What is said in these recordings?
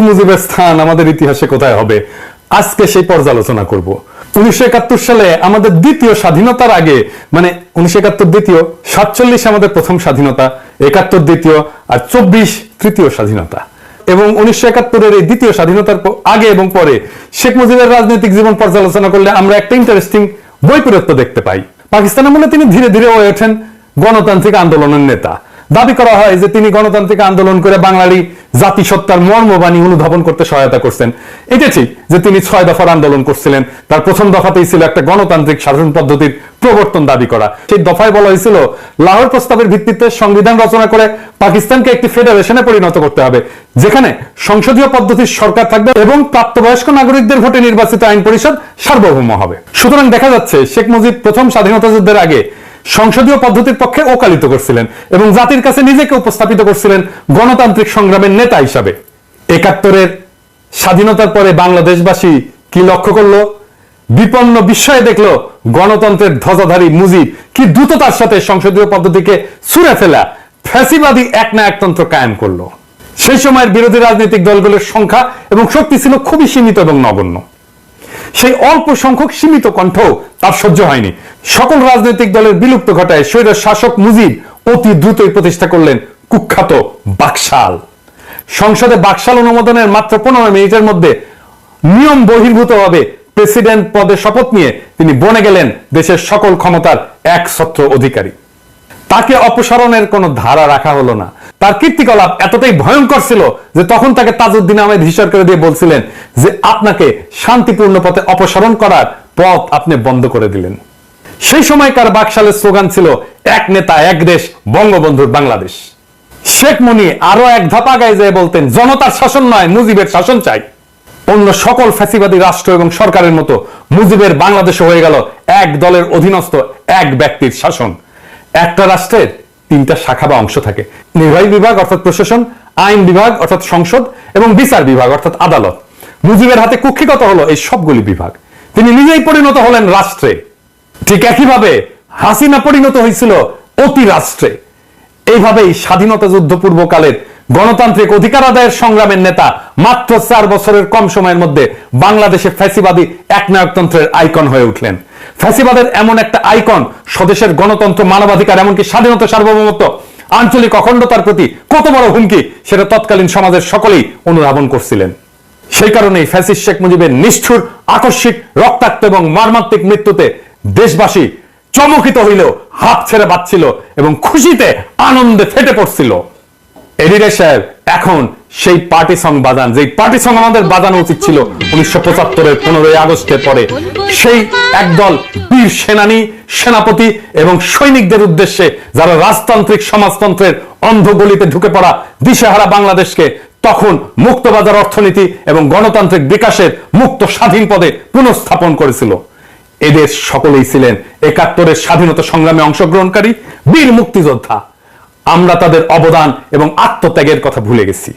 মুজিবের স্থান আমাদের ইতিহাসে কোথায় হবে, আজকে সেই পর্যালোচনা করব। 1971 সালে আমাদের দ্বিতীয় স্বাধীনতার আগে, মানে 1971 দ্বিতীয়, 47 আমাদের প্রথম স্বাধীনতা, 71 দ্বিতীয়, আর 24 তৃতীয় স্বাধীনতা। এবং 1971-এর এই দ্বিতীয় স্বাধীনতার আগে এবং পরে শেখ মুজিবের রাজনৈতিক জীবন পর্যালোচনা করলে আমরা একটা ইন্টারেস্টিং বৈপরীত্য দেখতে পাই। পাকিস্তানের মনে তিনি ধীরে ধীরে হয়ে ওঠেন গণতান্ত্রিক আন্দোলনের নেতা। দাবি করা হয় যে তিনি গণতান্ত্রিক আন্দোলন করে বাঙালি জাতিসত্তার মর্মবাণী অনুধাবন করতে সহায়তা করছেন। এটা ঠিক যে তিনি 6 দফার আন্দোলন করছিলেন। তার প্রথম দফাতেই ছিল একটা গণতান্ত্রিক শাসন পদ্ধতির প্রবর্তন দাবি করা। সেই দফায় বলা হয়েছিল লাহোর প্রস্তাবের ভিত্তিতে সংবিধান রচনা করে পাকিস্তানকে একটি ফেডারেশনে পরিণত করতে হবে, যেখানে সংসদীয় পদ্ধতির সরকার থাকবে এবং প্রাপ্তবয়স্ক নাগরিকদের ভোটে নির্বাচিত আইন পরিষদ সার্বভৌম হবে। সুতরাং দেখা যাচ্ছে শেখ মুজিব প্রথম স্বাধীনতা যুদ্ধের আগে সংসদীয় পদ্ধতির পক্ষে ওকালিত করছিলেন এবং জাতির কাছে নিজেকে উপস্থাপিত করছিলেন গণতান্ত্রিক সংগ্রামের নেতা হিসাবে। 71-এর স্বাধীনতার পরে বাংলাদেশবাসী কি লক্ষ্য করলো? বিপন্ন বিস্ময়ে দেখলো গণতন্ত্রের ধ্বজাধারী মুজিব কি দ্রুততার সাথে সংসদীয় পদ্ধতিকে ছুঁড়ে ফেলা ফ্যাসিবাদী একনায়কতন্ত্র কায়েম করলো। সেই সময়ের বিরোধী রাজনৈতিক দলগুলোর সংখ্যা এবং শক্তি ছিল খুবই সীমিত এবং নগণ্য। সেই অল্প সংখ্যক সীমিত কণ্ঠ তার সহ্য হয়নি। সকল রাজনৈতিক দলের বিলুপ্ত ঘটায় স্বৈর শাসক মুজিব অতি দ্রুতই প্রতিষ্ঠা করলেন কুখ্যাত বাকশাল। সংসদে বাকশাল অনুমোদনের মাত্র 15 মিনিটের মধ্যে নিয়ম বহির্ভূতভাবে প্রেসিডেন্ট পদে শপথ নিয়ে তিনি বনে গেলেন দেশের সকল ক্ষমতার একছত্র অধিকারী। তাকে অপসারণের কোনো ধারা রাখা হলো না। তার কীর্তিকলাপ এতটাই ভয়ঙ্কর ছিল যে তখন তাকে তাজউদ্দিন আহমেদ হিসার করে দিয়ে বলছিলেন যে আপনাকে শান্তিপূর্ণ পথে অপসারণ করার পথ আপনি বন্ধ করে দিলেন। সেই সময়কার বাকশালের স্লোগান ছিল এক নেতা এক দেশ, বঙ্গবন্ধুর বাংলাদেশ। শেখ মুনি আরো এক ধাপ আগায় যেয়ে বলতেন জনতার শাসন নয়, মুজিবের শাসন চাই। অন্য সকল ফ্যাসিবাদী রাষ্ট্র এবং সরকারের মতো মুজিবের বাংলাদেশ হয়ে গেল এক দলের অধীনস্থ এক ব্যক্তির শাসন। একটা রাষ্ট্রের 3টা শাখা বা অংশ থাকে: নির্বাহী বিভাগ অর্থাৎ প্রশাসন, আইন বিভাগ অর্থাৎ সংসদ এবং বিচার বিভাগ অর্থাৎ আদালত। মুজিবের হাতে কুক্ষিগত হলো এই সবগুলি বিভাগ। তিনি নিজেই পরিণত হলেন রাষ্ট্রে। ঠিক একইভাবে হাসিনা পরিণত হয়েছিল অতি রাষ্ট্রে। এইভাবেই স্বাধীনতা যুদ্ধ পূর্বকালের গণতান্ত্রিক অধিকার আদায়ের সংগ্রামের নেতা মাত্র 4 বছরের কম সময়ের মধ্যে বাংলাদেশে ফ্যাসিবাদী একনায়কতন্ত্রের আইকন হয়ে উঠলেন। ফ্যাসিবাদের এমন একটা আইকন স্বদেশের গণতন্ত্র, মানবাধিকার, এমনকি স্বাধীনতা, সার্বভৌমত্ব, আঞ্চলিক অখণ্ডতার প্রতি কত বড় হুমকি সেটা তৎকালীন সমাজের সকলেই অনুধাবন করছিলেন। সেই কারণেই ফ্যাসিস্ট শেখ মুজিবের নিষ্ঠুর, আকস্মিক, রক্তাক্ত এবং মর্মান্তিক মৃত্যুতে দেশবাসী চমকিত হইলেও হাত ছেড়ে বাঁচছিল এবং খুশিতে আনন্দে ফেটে পড়ছিল। এডিটর সাহেব, এখন সেই পার্টি সং বাজান, যে পার্টি সং আমাদের বাজানো উচিত ছিল 1975-এর 15ই আগস্টের পরে। সেই একদল বীর সেনানী, সেনাপতি এবং সৈনিকদের উদ্দেশ্যে যারা রাজতান্ত্রিক সমাজতন্ত্রের অন্ধগলিতে ঢুকে পড়া দিশেহারা বাংলাদেশকে তখন মুক্তবাজার অর্থনীতি এবং গণতান্ত্রিক বিকাশের মুক্ত স্বাধীন পদে পুনঃস্থাপন করেছিল। এদের সকলেই ছিলেন 71-এর স্বাধীনতা সংগ্রামে অংশগ্রহণকারী বীর মুক্তিযোদ্ধা। আমরা তাদের অবদান এবং আত্মত্যাগের কথা ভুলে গেছি।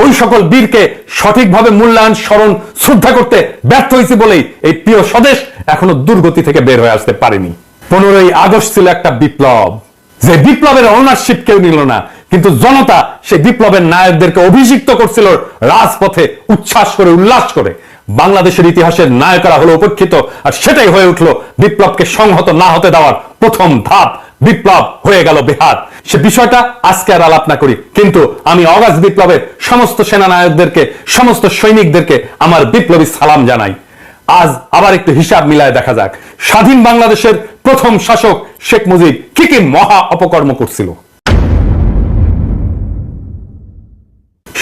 ওই সকল বীরকে সঠিকভাবে মূল্যায়ন, স্মরণ, শ্রদ্ধা করতে ব্যর্থ হয়েছি বলেই এই প্রিয় স্বদেশ এখনো দুর্গতি থেকে বের হয়ে আসতে পারেনি। 15ই আগস্ট ছিল একটা বিপ্লব, যে বিপ্লবের ওনারশিপ কেউ নিল না, কিন্তু জনতা সেই বিপ্লবের নায়কদেরকে অভিষিক্ত করছিল রাজপথে উচ্ছ্বাস করে, উল্লাস করে। বাংলাদেশের ইতিহাসের নায়করা হলো উপেক্ষিত, আর সেটাই হয়ে উঠলো বিপ্লবকে সংহত না হতে দেওয়ার প্রথম ধাপ। বিপ্লব হয়ে গেল বেহাত। সে বিষয়টা আজকে আর আলাপ না করি, কিন্তু আমি অগাস্ট বিপ্লবের সমস্ত সেনানায়কদেরকে, সমস্ত সৈনিকদেরকে আমার বিপ্লবী সালাম জানাই। আজ আবার একটু হিসাব মিলায় দেখা যাক স্বাধীন বাংলাদেশের প্রথম শাসক শেখ মুজিব কি কি মহা অপকর্ম করছিল।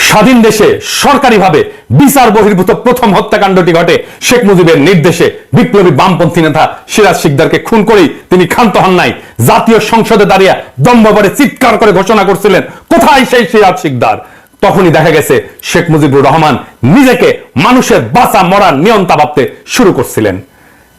স্বাধীন দেশে সরকারিভাবে বিচার বহির্ভূত প্রথম হত্যাকাণ্ডটি ঘটে শেখ মুজিবের নির্দেশে। বিপ্লবী বামপন্থী নেতা সিরাজ শিকদারকে খুন করেই তিনি ক্ষান্ত হন নাই। জাতীয় সংসদে দাঁড়িয়ে দম্ভভরে চিৎকার করে ঘোষণা করছিলেন, কোথায় সেই সিরাজ শিকদার? তখনই দেখা গেছে শেখ মুজিবুর রহমান নিজেকে মানুষের বাঁচা মরার নিয়ন্তা ভাবতে শুরু করছিলেন।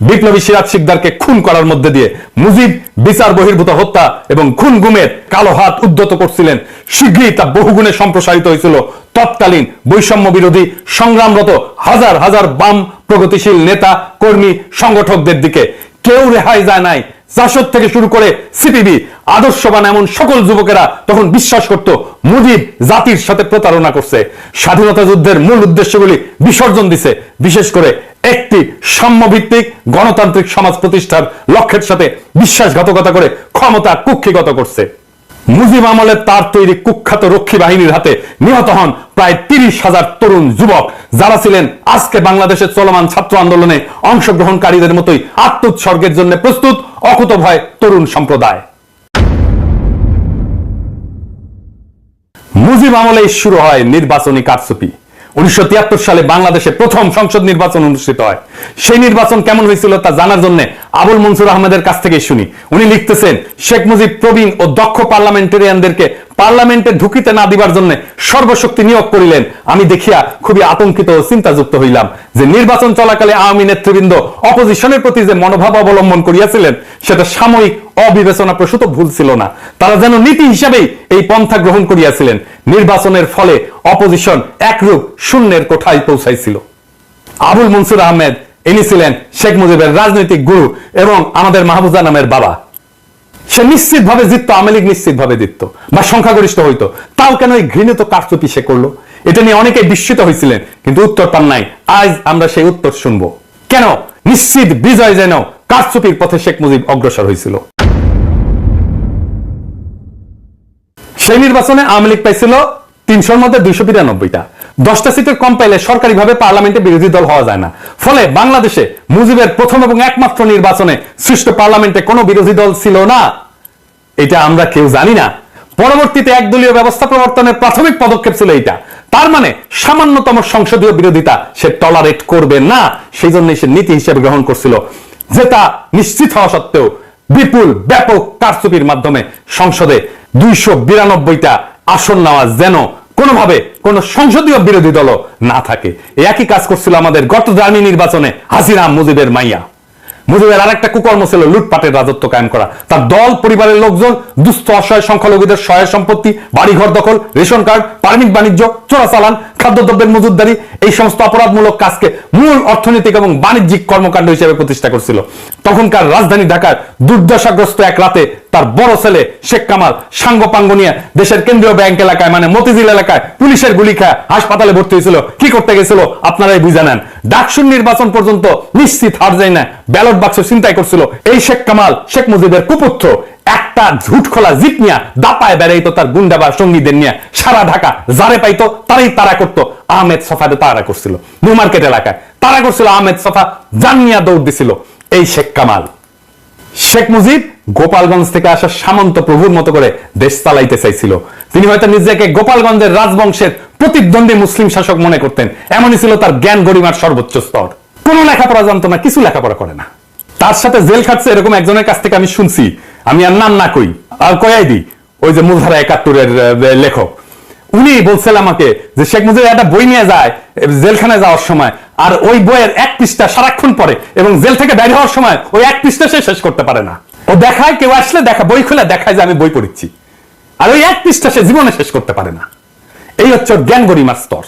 বিপ্লবী সিরাজ শিকদারকে খুন করার মধ্যে দিয়ে মুজিব বিচার বহির্ভূত হত্যা এবং খুন গুমের কালো হাত উদ্যত করছিলেন। শীঘ্রই তা বহুগুণে সম্প্রসারিত হয়েছিল তৎকালীন বৈষম্য বিরোধী সংগ্রামরত হাজার হাজার বাম প্রগতিশীল নেতা, কর্মী, সংগঠকদের দিকে। কেউ রেহাই যায় নাই জাসদ থেকে শুরু করে সিপিবি আদর্শবান এমন সকল যুবকেরা তখন বিশ্বাস করত মুজিব জাতির সাথে প্রতারণা করছে, স্বাধীনতা যুদ্ধের মূল উদ্দেশ্যগুলি বিসর্জন দিছে, বিশেষ করে একটি সাম্যভিত্তিক গণতান্ত্রিক সমাজ প্রতিষ্ঠার লক্ষ্যের সাথে বিশ্বাসঘাতকতা করে ক্ষমতা কুক্ষিগত করছে। মুজিব আমলে তার তৈরি কুখ্যাত রক্ষী বাহিনীর হাতে নিহত হন প্রায় 30,000 তরুণ যুবক, যারা ছিলেন আজকে বাংলাদেশের চলমান ছাত্র আন্দোলনে অংশগ্রহণকারীদের মতোই আত্মোৎসর্গের জন্য প্রস্তুত অকুতভয় তরুণ সম্প্রদায়। মুজিব আমলে শুরু হয় নির্বাচনী কারচুপি। 1973 সালে বাংলাদেশে প্রথম সংসদ নির্বাচন অনুষ্ঠিত হয়। সেই নির্বাচন কেমন হয়েছিল তা জানার জন্য আবুল মনসুর আহমেদের কাছ থেকে শুনি। উনি লিখতেছেন, শেখ মুজিব প্রবীণ ও দক্ষ পার্লামেন্টারিয়ানদেরকে পার্লামেন্টে ঢুকিতে না দিবার জন্য সর্বশক্তি নিয়োগ করিলেন। আমি দেখিয়া খুবই আতঙ্কিত ও চিন্তাযুক্ত হইলাম যে নির্বাচন চলাকালে আওয়ামী নেতৃবৃন্দ অপোজিশনের প্রতি যে মনোভাব অবলম্বন করিয়াছিলেন সেটা সাময়িক অবিবেচনা প্রসূত ভুল ছিল না। তারা যেন নীতি হিসাবেই এই পন্থা গ্রহণ করিয়াছিলেন। নির্বাচনের ফলে অপোজিশন একরূপ শূন্যের কোঠায় পৌঁছাইছিল। আবুল মনসুর আহমেদ ইনি ছিলেন শেখ মুজিবের রাজনৈতিক গুরু এবং আমাদের মাহফুজা নামের বাবা। সে নিশ্চিতভাবে জিততো, আওয়ামী লীগ নিশ্চিতভাবে জিততো বা সংখ্যাগরিষ্ঠ হইতো, তাও কেন এই ঘৃণিত কারচুপি সে করলো? এটা নিয়ে অনেকেই বিস্মিত হয়েছিলেন, কিন্তু উত্তর পান নাই। আজ আমরা সেই উত্তর শুনবো, কেন নিশ্চিত বিজয় যেন কারচুপির পথে শেখ মুজিব অগ্রসর হয়েছিল। সেই নির্বাচনে আওয়ামী লীগ পাইছিল 300-র মধ্যে 292টা। 10টা সিটের কম পাইলে সরকারিভাবে পার্লামেন্টে বিরোধী দল হওয়া যায় না। ফলে বাংলাদেশে মুজিবের প্রথম এবং একমাত্র নির্বাচনে সৃষ্ট পার্লামেন্টে কোনো বিরোধী দল ছিল না। এটা আমরা কেউ জানি না। পরবর্তীতে একদলীয় ব্যবস্থা প্রবর্তনের প্রাথমিক পদক্ষেপ ছিল এটা। তার মানে সামান্যতম সংসদীয় বিরোধিতা সে টলারেট করবে না, সেই জন্য সে নীতি হিসেবে গ্রহণ করছিল, যেটা নিশ্চিত হওয়া সত্ত্বেও বিপুল ব্যাপক কারচুপির মাধ্যমে সংসদে 292টা আসন নেওয়া যেন কোনোভাবে কোন সংসদীয় বিরোধী দল না থাকে। একই কাজ করছিল আমাদের গত জার্নি নির্বাচনে হাসিনা মুজিবের মাইয়া। মুজিবের আরেকটা কুকর্ম ছিল লুটপাটের রাজত্ব কায়েম করা। তার দল পরিবারের লোকজন দুস্থ অসহায় সংখ্যালঘুদের সহায় সম্পত্তি, বাড়িঘর দখল, রেশন কার্ড, পারমিট বাণিজ্য, চোরাচালান, খাদ্যদ্রব্যের মজুতদারি, এই সমস্ত অপরাধমূলক কাজকে মূল অর্থনৈতিক এবং বাণিজ্যিক কর্মকাণ্ড হিসেবে প্রতিষ্ঠা করছিল। তখনকার রাজধানী ঢাকার দুর্দশাগ্রস্ত এক রাতে তার বড় ছেলে শেখ কামাল সাঙ্গপাঙ্গ নিয়ে দেশের কেন্দ্রীয় ব্যাংক এলাকায় মানে মতিঝিল এলাকায় পুলিশের গুলি খায় হাসপাতালে ভর্তি হয়েছিল। কি করতে গেছিল আপনারাই বুঝে নেন। ডাকসুর নির্বাচন পর্যন্ত নিশ্চিত হার যায় না, ব্যালট বাক্স ছিনতাই করছিল। এই শেখ কামাল শেখ মুজিবের কুপুত্র একটা ঝুট খোলা জিপ নিয়ে দাপায় বেড়াইতো তার গুন্ডা বা সঙ্গীদের নিয়ে সারা ঢাকা, যারে পাইতো তারাই তারা করতো। আহমেদ সফাতে তারা করছিল, নিউ মার্কেট এলাকায় তারা করছিল। আহমেদ সফা জানিয়া দৌড় দিছিল এই শেখ কামাল। শেখ মুজিব গোপালগঞ্জ থেকে আসা সামন্ত প্রভুর মতো করে দেশ চালাইতে চাইছিল। তিনি হয়তো নিজেকে গোপালগঞ্জের রাজবংশের প্রতিদ্বন্দ্বী মুসলিম শাসক মনে করতেন। এমনই ছিল তার জ্ঞান গরিমার সর্বোচ্চ স্তর। কোনো লেখাপড়া জানতো না, কিছু লেখাপড়া করে না। তার সাথে জেল খাটছে এরকম একজনের কাছ থেকে আমি শুনছি, আমি আর নাম না কই আর কয়াই দিই, ওই যে মূলধারা 71-এর লেখক। উনি বলছিল আমাকে যে শেখ মুজিব একটা বই নিয়ে যায় জেলখানায় যাওয়ার সময়, আর ওই বইয়ের এক পৃষ্ঠা সারাক্ষণ পড়ে এবং জেল থেকে বের হওয়ার সময় ওই এক পৃষ্ঠা সে শেষ করতে পারে না। ও দেখায়, কেউ আসলে দেখা বই খুলে দেখায় যে আমি বই পড়েছি, আর ওই এক পৃষ্ঠা সে জীবনে শেষ করতে পারে না। এই হচ্ছে জ্ঞান গরিমার স্তর।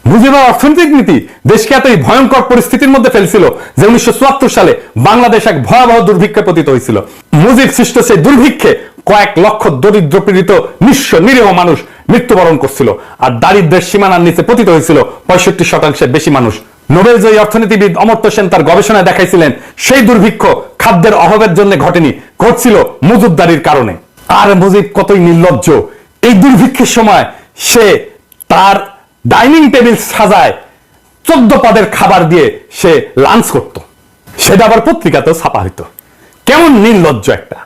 মুজিবের অর্থনৈতিক নীতি দেশকে এতই ভয়ঙ্কর পরিস্থিতির মধ্যে ফেলছিল যে 1974 সালে বাংলাদেশ এক ভয়াবহ দুর্ভিক্ষে পতিত হয়েছিল। মুজিব সৃষ্ট সেই দুর্ভিক্ষে কয়েক লক্ষ দরিদ্র পীড়িত নিঃস্ব নিরীহ মানুষ মৃত্যুবরণ করছিল, আর দারিদ্র্যের সীমানার নিচে পতিত হয়েছিল 65%-এর বেশি মানুষ। নোবেলজয়ী অর্থনীতিবিদ অমর্ত্য সেন তার গবেষণায় দেখাইছিলেন সেই দুর্ভিক্ষ খাদ্যের অভাবের জন্য ঘটেনি, ঘটছিল মজুতদারির কারণে। আর মুজিব কতই নির্লজ্জ, এই দুর্ভিক্ষের সময় সে তার ডাইনিং টেবিল সাজায় 14 পদের খাবার দিয়ে সে লাঞ্চ করত, সেটা আবার পত্রিকাতেও ছাপা হইতো। কেমন নির্লজ্জ একটা।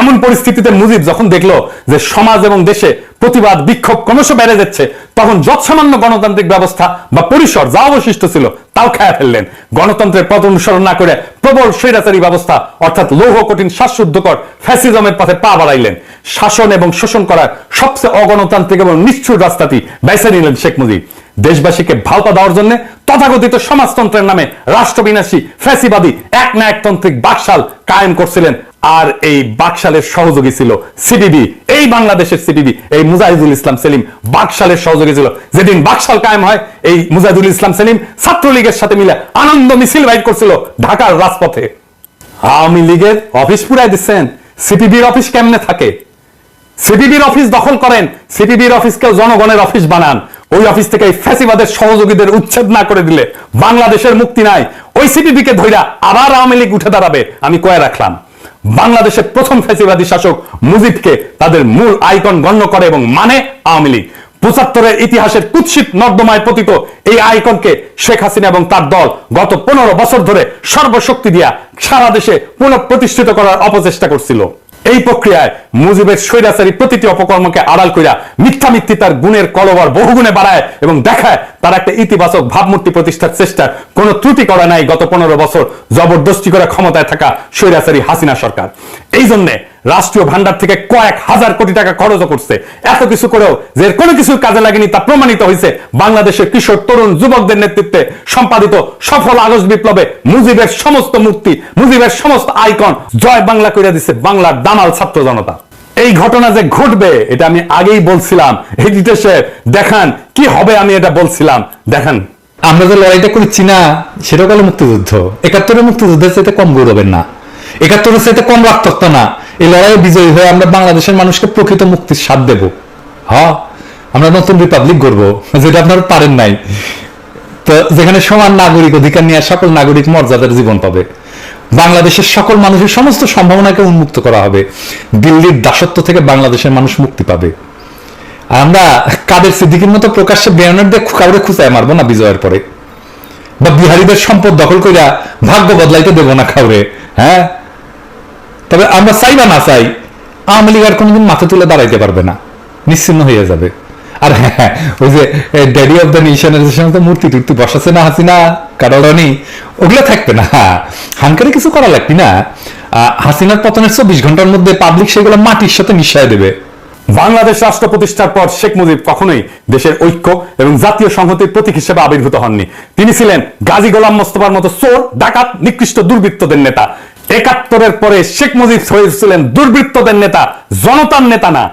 এমন পরিস্থিতিতে মুজিব যখন দেখলো যে সমাজ এবং দেশে প্রতিবাদ বিক্ষোভ ক্রমশ বেড়ে যাচ্ছে, তখন যৎসামান্য গণতান্ত্রিক ব্যবস্থা বা পরিসর যা অবশিষ্ট ছিল তাও খায়া ফেললেন। গণতন্ত্রের পথ অনুসরণ না করে প্রবল স্বৈরাচারী ব্যবস্থা অর্থাৎ লৌহ কঠিন শ্বাসরুদ্ধকর ফ্যাসিজমের পথে পা বাড়াইলেন। শাসন এবং শোষণ করার সবচেয়ে অগণতান্ত্রিক এবং নিষ্ঠুর রাস্তাটি বেছে নিলেন শেখ মুজিব। দেশবাসীকে ভাওতা দেওয়ার জন্য তথাকথিত সমাজতন্ত্রের নামে রাষ্ট্রবিনাশী ফ্যাসিবাদী এক না একতান্ত্রিক বাকশাল কায়েম করছিলেন। আর এই বাকশালের সহযোগী ছিল সিপিবি, এই বাংলাদেশের সিপিবি, এই মুজাহিদুল ইসলাম সেলিম বাকশালের সহযোগী ছিল। যেদিন বাকশাল কায়েম হয়, এই মুজাহিদুল ইসলাম সেলিম ছাত্রলীগের সাথে মিলে আনন্দ মিছিল বাইর করছিল ঢাকার রাজপথে। আওয়ামী লীগের অফিস পুরাই দিচ্ছেন। সিপিবির অফিস কেমনে থাকে? সিপিবির অফিস দখল করেন, সিপিবির অফিসকে জনগণের অফিস বানান। ওই অফিস থেকে ফ্যাসিবাদের সহযোগীদের উচ্ছেদ না করে দিলে বাংলাদেশের মুক্তি নাই। ওই সিপিবিকে ধইরা আবার আওয়ামী লীগ উঠে দাঁড়াবে। আমি কয়ে রাখলাম, বাংলাদেশের প্রথম ফ্যাসিবাদী শাসক মুজিবকে তাদের মূল আইকন গণ্য করে এবং মানে আওয়ামী লীগ। ৭৫-এর ইতিহাসের কুৎসিত নর্দমায় পতিত এই আইকনকে শেখ হাসিনা এবং তার দল গত ১৫ বছর ধরে সর্বশক্তি দিয়া সারা দেশে পুনঃপ্রতিষ্ঠিত করার অপচেষ্টা করছিল। এই প্রক্রিয়ায় মুজিবের স্বৈরাচারী প্রতিটি অপকর্মকে আড়াল কইরা মিথ্যা তার গুণের কলবর বহুগুণে বাড়ায় এবং দেখায় তার একটা ইতিবাচক ভাবমূর্তি প্রতিষ্ঠার চেষ্টার কোনো ত্রুটি করা নাই গত ১৫ বছর জবরদস্তি করে ক্ষমতায় থাকা স্বৈরাচারী হাসিনা সরকার। এই জন্যে রাষ্ট্রীয় ভান্ডার থেকে কয়েক হাজার কোটি টাকা খরচ করছে। এত কিছু করেও যে কোনো কিছুর কাজে লাগেনি তা প্রমাণিত হয়েছে বাংলাদেশের কিশোর তরুণ যুবকদের নেতৃত্বে সম্পাদিত সফল আগস্ট বিপ্লবে মুজিবের সমস্ত মূর্তি, মুজিবের সমস্ত আইকন জয় বাংলা করে দিচ্ছে বাংলার দামাল ছাত্র জনতা। এই ঘটনা যে ঘটবে এটা আমি আগেই বলছিলাম। এডিটর সাহেব দেখান কি হবে, আমি এটা বলছিলাম। দেখান, আমরা যে লড়াইটা করছি না সেটা হলো মুক্তিযুদ্ধ। ৭১-এর মুক্তিযুদ্ধের চাইতে কম গৌরবের না, ৭১-এর চাইতে কম রক্তাক্ত না। এই লড়াইয়ে বিজয়ী হয়ে আমরা বাংলাদেশের মানুষকে প্রকৃত মুক্তির স্বাদ দেব। হ্যাঁ, আমরা নতুন রিপাবলিক গড়বো, যেটা আপনারা পারেন নাই। তো যেখানে সমান নাগরিক অধিকার নিয়ে সকল নাগরিক মর্যাদার জীবন পাবে, বাংলাদেশের সকল মানুষের সমস্ত সম্ভাবনাকে উন্মুক্ত করা হবে, দিল্লির দাসত্ব থেকে বাংলাদেশের মানুষ মুক্তি পাবে। আমরা কাদের সিদ্দিকীর মতো প্রকাশ্যে ব্যানার দিয়ে কাউরে খুঁচায় মারবো না বিজয়ের পরে, বা বিহারীদের সম্পদ দখল কইরা ভাগ্য বদলাইতে দেবো না কাউরে। হ্যাঁ, তবে আমরা চাই বা না চাই আওয়ামী লীগ আর কোনোদিন মাথা তুলে দাঁড়াইতে পারবে না, নিশ্চিন্ন হয়ে যাবে। আর হ্যাঁ, ওই যে ড্যাডি অফ দ্য নেশনের সময় মূর্তি টুর্তি বসাচ্ছে না হাসিনা কারণী, ওগুলো থাকবে না। হাঙ্কারে কিছু করা লাগবে না। হাসিনার পতনের ২৪ ঘন্টার মধ্যে পাবলিক সেগুলো মাটির সাথে মিশিয়ে দেবে। বাংলাদেশ রাষ্ট্র প্রতিষ্ঠার পর শেখ মুজিব কখনোই দেশের ঐক্য এবং জাতীয় সংহতির প্রতীক হিসেবে আবির্ভূত হননি। তিনি ছিলেন গাজী গোলাম মোস্তফার মতো চোর, ডাকাত, নিকৃষ্ট দুর্বৃত্তদের নেতা। ৭১-এর পরে শেখ মুজিব হয়েছিলেন দুর্বৃত্তদের নেতা, জনতার নেতা না।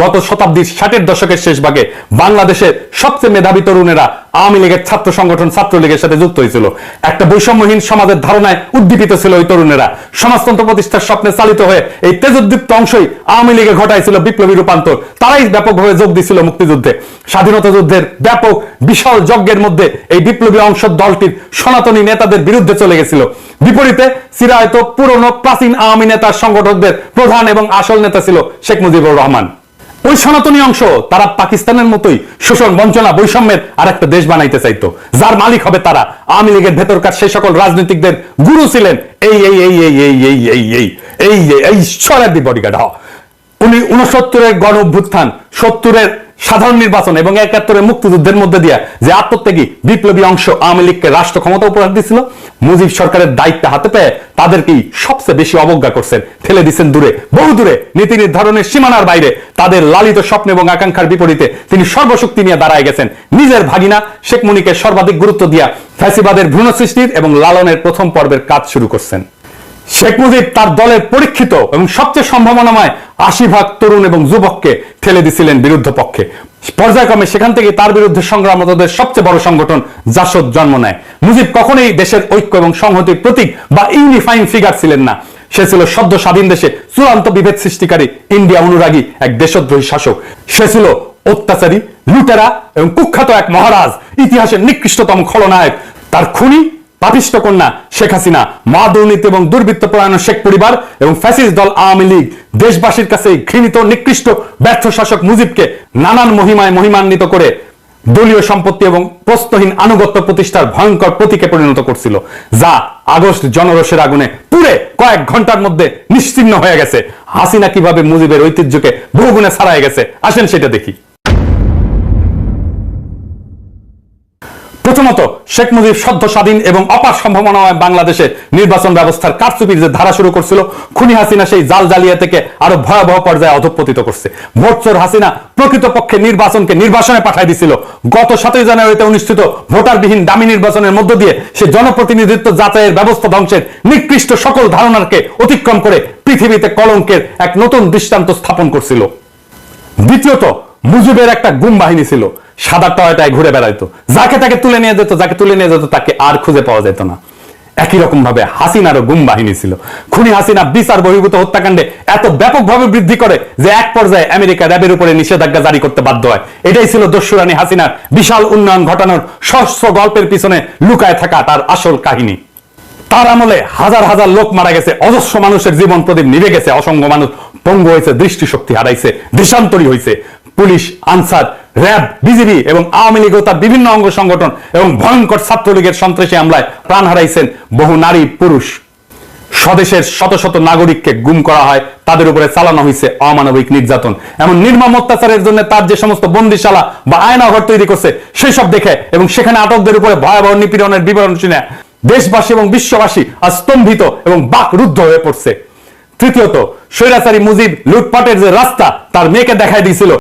গত শতাব্দীর ৬০-এর দশকের শেষ ভাগে বাংলাদেশের সবচেয়ে মেধাবী তরুণেরা আওয়ামী লীগের ছাত্র সংগঠন ছাত্রলীগের সাথে যুক্ত হয়েছিল। একটা বৈষম্যহীন সমাজের ধারণায় উদ্দীপিত ছিল ওই তরুণেরা। সমাজতন্ত্র প্রতিষ্ঠার স্বপ্নে চালিত হয়ে এই তেজোদ্দীপ্ত অংশই আওয়ামী লীগে ঘটাইছিল বিপ্লবী রূপান্তর। তারাই ব্যাপকভাবে যোগ দিছিল মুক্তিযুদ্ধে। স্বাধীনতা যুদ্ধের ব্যাপক বিশাল যজ্ঞের মধ্যে এই বিপ্লবী অংশ দলটির সনাতনী নেতাদের বিরুদ্ধে চলে গেছিল। বিপরীতে চিরায়ত পুরনো প্রাচীন আওয়ামী নেতার সংগঠকদের প্রধান এবং আসল নেতা ছিল শেখ মুজিবুর রহমান। ওই সনাতনী অংশ তারা পাকিস্তানের মতোই শোষণ, বঞ্চনা, বৈষম্যের আর একটা দেশ বানাইতে চাইতো, যার মালিক হবে তারা। আওয়ামী লীগের ভেতরকার সেই সকল রাজনীতিকদের গুরু ছিলেন এই এই এই এই এই এই এই এই এই এই সরাদি বডিগার্ড। ৬৯-এর গণ অভ্যুত্থান, ৭০-এর সাধারণ নির্বাচন এবং ৭১-এর মুক্তিযুদ্ধের মধ্যে দিয়া যে আত্মত্যাগী বিপ্লবী অংশ আওয়ামী লীগকে রাষ্ট্র ক্ষমতা উপহার দিয়েছিল, মুজিব সরকারের দায়িত্ব হাতে পেয়ে তাদেরকেই সবচেয়ে বেশি অবজ্ঞা করছেন, ঠেলে দিচ্ছেন দূরে, বহু দূরে, নীতি নির্ধারণের সীমানার বাইরে। তাদের লালিত স্বপ্ন এবং আকাঙ্ক্ষার বিপরীতে তিনি সর্বশক্তি নিয়ে দাঁড়ায় গেছেন। নিজের ভাগিনা শেখ মুনিকে সর্বাধিক গুরুত্ব দিয়া ফ্যাসিবাদের ভ্রূণ সৃষ্টির এবং লালনের প্রথম পর্বের কাজ শুরু করছেন। শেখ মুজিব তার দলের পরীক্ষিত এবং সবচেয়ে সম্ভাবনাময় ৮০% তরুণ এবং যুবককে ঠেলে দিছিলেন বিরুদ্ধ পক্ষে। পর্যায়ক্রমে সেখান থেকে তার বিরুদ্ধে সংগ্রামরতদের সবচেয়ে বড় সংগঠন জাসদ জন্ম নেয়। মুজিব কখনোই দেশের ঐক্য এবং সংহতির প্রতীক বা ইউনিফাইং ফিগার ছিলেন না। সে ছিল সদ্য স্বাধীন দেশে চূড়ান্ত বিভেদ সৃষ্টিকারী, ইন্ডিয়া অনুরাগী এক দেশদ্রোহী শাসক। সে ছিল অত্যাচারী, লুটেরা এবং কুখ্যাত এক মহারাজ, ইতিহাসের নিকৃষ্টতম খলনায়ক। তার খুনি পাপিষ্ট কন্যা শেখ হাসিনা, মা দুর্নীতি এবং দুর্বৃত্ত পরায়ণ শেখ পরিবার এবং ফ্যাসিস্ট দল আওয়ামী লীগ দেশবাসীর কাছে ঘৃণিত, নিকৃষ্ট, ব্যর্থ শাসক মুজিবকে নানান মহিমায় মহিমান্বিত করে দলীয় সম্পত্তি এবং প্রশ্নহীন আনুগত্য প্রতিষ্ঠার ভয়ঙ্কর প্রতীকে পরিণত করছিল, যা আগস্ট জনরোষের আগুনে পুড়ে কয়েক ঘন্টার মধ্যে নিশ্চিহ্ন হয়ে গেছে। হাসিনা কিভাবে মুজিবের ঐতিহ্যকে বহুগুণে ছাড়াই গেছে, আসেন সেটা দেখি। প্রথমত, শেখ মুজিব সদ্য স্বাধীন এবং অপার সম্ভাবনাময় বাংলাদেশে নির্বাচন ব্যবস্থার কারচুপির যে ধারা শুরু করছিল, খুনি হাসিনা সেই জাল জালিয়া থেকে আরো ভয়াবহ পর্যায়ে অধঃপতিত করছে। ভোটচোর হাসিনা প্রকৃতপক্ষে নির্বাচনকে নির্বাসনে পাঠাই দিছিল। গত ৭ই জানুয়ারিতে অনুষ্ঠিত ভোটারবিহীন ডামি নির্বাচনের মধ্য দিয়ে সে জনপ্রতিনিধিত্ব যাচাইয়ের ব্যবস্থা ধ্বংসের নিকৃষ্ট সকল ধারণাকে অতিক্রম করে পৃথিবীতে কলঙ্কের এক নতুন দৃষ্টান্ত স্থাপন করছিল। দ্বিতীয়ত, মুজিবের একটা গুম বাহিনী ছিল, সাদা টয়টায় ঘুরে বেড়াইতো, যাকে তাকে তুলে নিয়ে যেত, যাকে তুলে নিয়ে যেত তাকে আর খুঁজে পাওয়া যেত না। একই রকম ভাবে হাসিনারও গুম বাহিনী ছিল। খুনি হাসিনা বিচার বহির্ভূত হত্যাকাণ্ডে এত ব্যাপকভাবে বৃদ্ধি করে যে এক পর্যায়ে আমেরিকা র্যাবের উপরে নিষেধাজ্ঞা জারি করতে বাধ্য হয়। এটাই ছিল দস্যুরানী হাসিনার বিশাল উন্নয়ন ঘটানোর সহস্র গল্পের পিছনে লুকায় থাকা তার আসল কাহিনী। তার আমলে হাজার হাজার লোক মারা গেছে, অজস্র মানুষের জীবন প্রদীপ নিভে গেছে, অসংখ্য মানুষ পঙ্গু হয়েছে, দৃষ্টিশক্তি হারাইছে, দেশান্তরী হয়েছে। পুলিশ, আনসার, র্যাব, বিজিবি এবং আওয়ামী লীগ ও তার বিভিন্ন অঙ্গ সংগঠন এবং ভয়ঙ্কর ছাত্রলীগের সন্ত্রাসী হামলায় প্রাণ হারাইছেন বহু নারী পুরুষ। স্বদেশের শত শত নাগরিককে গুম করা হয়, তাদের উপরে চালানো হয়েছে অমানবিক নির্যাতন। এমন নির্মম অত্যাচারের জন্য তার যে সমস্ত বন্দিশালা বা আয়নাঘর তৈরি করছে সেই সব দেখে এবং সেখানে আটকদের উপরে ভয়াবহ নিপীড়নের বিবরণ শুনে দেশবাসী এবং বিশ্ববাসী আজ স্তম্ভিত এবং বাকরুদ্ধ হয়ে পড়ছে। তৃতীয়ত, স্বৈরাচারী মুজিব লুটপাটের যে রাস্তা তার মেয়েকে দেখাই দিয়েছিল